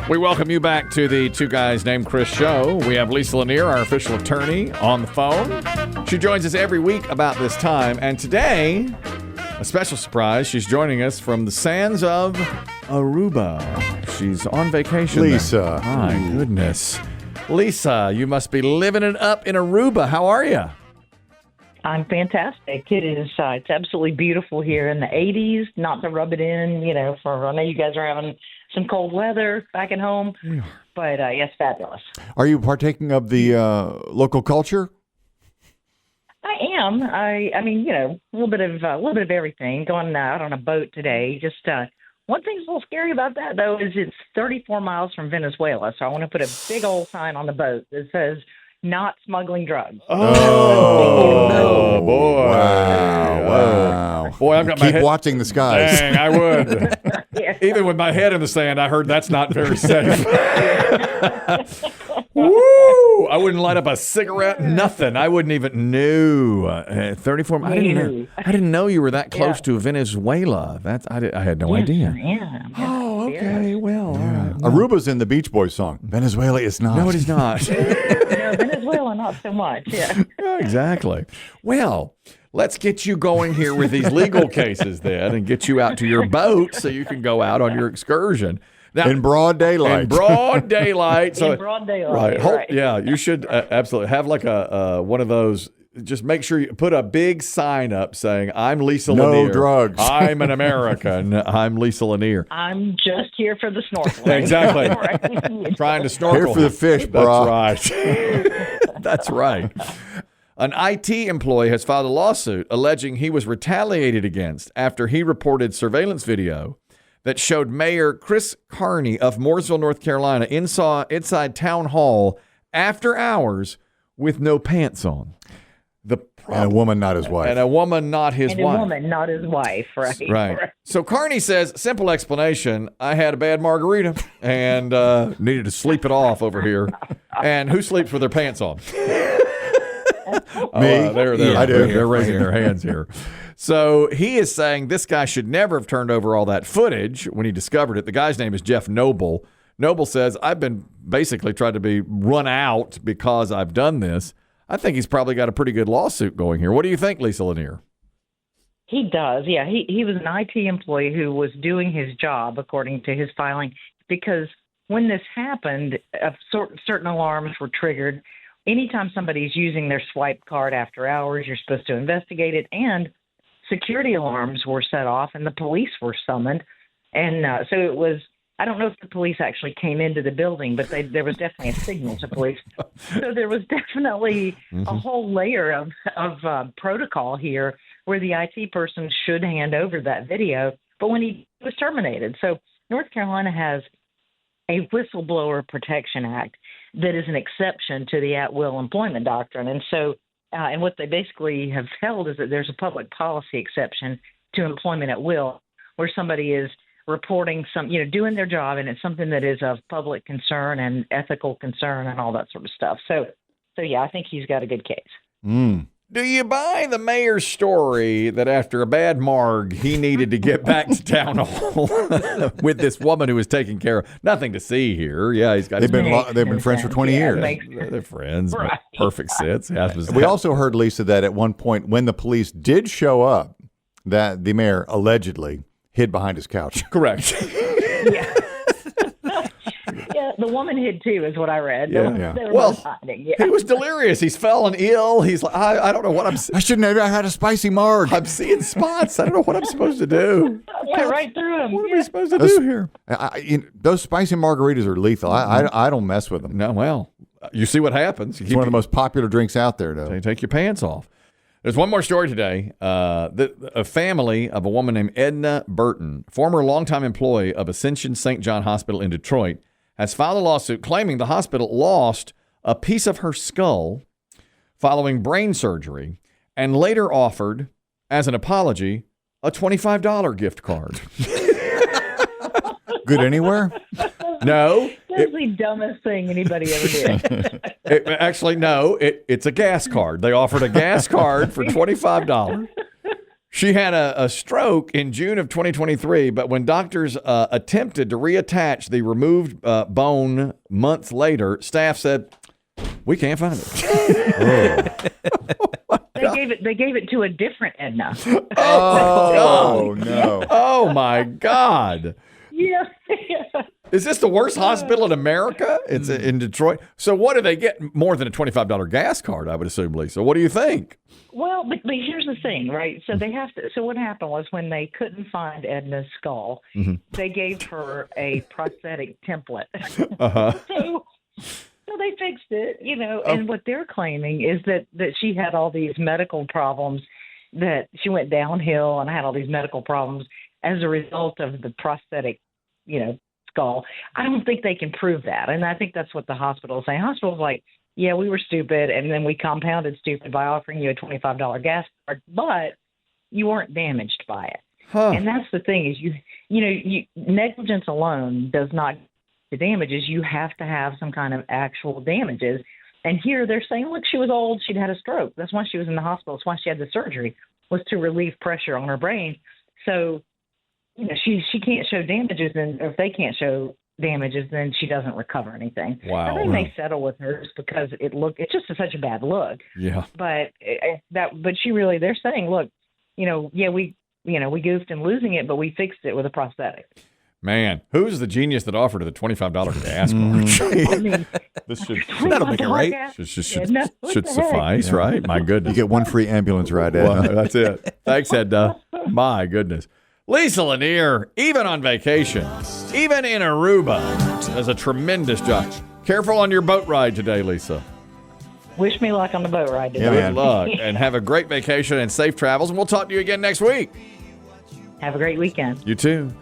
We welcome you back to the Two Guys Named Chris show. We have Lisa Lanier, our official attorney, on the phone. She joins us every week about this time. And today, a special surprise. She's joining us from the sands of Aruba. She's on vacation. Lisa. My goodness. Lisa, you must be living it up in Aruba. How are you? I'm fantastic. It is. It's absolutely beautiful here in the 80s. Not to rub it in, I know you guys are having some cold weather back at home, but yes, fabulous. Are you partaking of the local culture? I am. I mean, a little bit of everything. Going out on a boat today. Just one thing's a little scary about that though is it's 34 miles from Venezuela, so I want to put a big old sign on the boat that says "Not smuggling drugs." Oh boy! Wow! Boy, I've got my Keep head. watching the skies. Dang, I would. Yeah. Even with my head in the sand, I heard that's not very safe. Woo! I wouldn't light up a cigarette. Nothing. I wouldn't even know. 34. I didn't know you were that close to Venezuela. I had no idea. Yeah. Oh, okay. Well, all right. Aruba's in the Beach Boys song. Venezuela is not. No, it is not. No, Venezuela, not so much. Yeah. Exactly. Well, let's get you going here with these legal cases then and get you out to your boat so you can go out on your excursion. Now, in broad daylight. In broad daylight. So, in broad daylight. Right. Yeah, you should absolutely have like a one of those. Just make sure you put a big sign up saying, "I'm Lisa Lanier. No drugs. I'm an American. I'm Lisa Lanier." I'm just here for the snorkeling. Exactly. Right. Trying to snorkel. Here for the fish, brah. That's right. That's right. An IT employee has filed a lawsuit alleging he was retaliated against after he reported surveillance video that showed Mayor Chris Carney of Mooresville, North Carolina, inside Town Hall after hours with no pants on. And a woman, not his wife. And a woman, not his wife. And a woman, not his wife, right? Right. So Carney says, simple explanation, I had a bad margarita and needed to sleep it off over here. And who sleeps with their pants on? Me? I do. They're raising their hands here. So he is saying this guy should never have turned over all that footage when he discovered it. The guy's name is Jeff Noble. Noble says, I've been basically tried to be run out because I've done this. I think he's probably got a pretty good lawsuit going here. What do you think, Lisa Lanier? He does, yeah. He was an IT employee who was doing his job, according to his filing, because when this happened, certain alarms were triggered. Anytime somebody's using their swipe card after hours, you're supposed to investigate it, and security alarms were set off, and the police were summoned. And so it was, I don't know if the police actually came into the building, but there was definitely a signal to police. So there was definitely a whole layer of protocol here where the IT person should hand over that video, but when he was terminated. So North Carolina has a Whistleblower Protection Act that is an exception to the at-will employment doctrine. And so and what they basically have held is that there's a public policy exception to employment at will where somebody is reporting doing their job, and it's something that is of public concern and ethical concern and all that sort of stuff. So yeah, I think he's got a good case. Do you buy the mayor's story that after a bad marg, he needed to get back to town hall with this woman who was taking care of? Nothing to see here. Yeah, he's got. They've been friends for 20 years. They're friends. Right. Perfect sense. We also heard, Lisa, that at one point when the police did show up, that the mayor allegedly hid behind his couch. Correct. Yeah. Yeah, the woman hid too, is what I read. They were both hiding. Yeah. He was delirious. He's fallen ill. He's like, I don't know what I shouldn't have had a spicy marg. I'm seeing spots. I don't know what I'm supposed to do. Went right through him. What am I supposed to do here? Those spicy margaritas are lethal. I don't mess with them. No, well, you see what happens. It's one of the most popular drinks out there, though. Take your pants off. There's one more story today. A family of a woman named Edna Burton, former longtime employee of Ascension St. John Hospital in Detroit, has filed a lawsuit claiming the hospital lost a piece of her skull following brain surgery and later offered, as an apology, a $25 gift card. Good anywhere? No. That's the dumbest thing anybody ever did. Actually, no. It's a gas card. They offered a gas card for $25. She had a stroke in June of 2023, but when doctors attempted to reattach the removed bone months later, staff said, "We can't find it." They gave it to a different Edna. Oh, no. Oh my God. Yeah. Is this the worst hospital in America? It's in Detroit. So what do they get? More than a $25 gas card, I would assume, Lisa. What do you think? Well, but here's the thing, right? So they have to. So what happened was when they couldn't find Edna's skull, they gave her a prosthetic template. So they fixed it, and what they're claiming is that she had all these medical problems, that she went downhill and had all these medical problems as a result of the prosthetic, skull. I don't think they can prove that. And I think that's what the hospital is saying. Hospital's like, yeah, we were stupid, and then we compounded stupid by offering you a $25 gas card, but you weren't damaged by it. And that's the thing is negligence alone does not the damages. You have to have some kind of actual damages. And here they're saying, look, she was old. She'd had a stroke. That's why she was in the hospital. That's why she had the surgery, was to relieve pressure on her brain. So, she can't show damages, and if they can't show damages, then she doesn't recover anything. Wow. I think they settle with hers because it's just such a bad look. Yeah. But they're saying, look, we goofed in losing it, but we fixed it with a prosthetic. Man, who's the genius that offered her the $25 gas card? That'll make it right. Should suffice, right? My goodness. You get one free ambulance ride, Ed. Well, that's it. Thanks, Edna. My goodness. Lisa Lanier, even on vacation, even in Aruba, does a tremendous job. Careful on your boat ride today, Lisa. Wish me luck on the boat ride today. Good luck, and have a great vacation and safe travels, and we'll talk to you again next week. Have a great weekend. You too.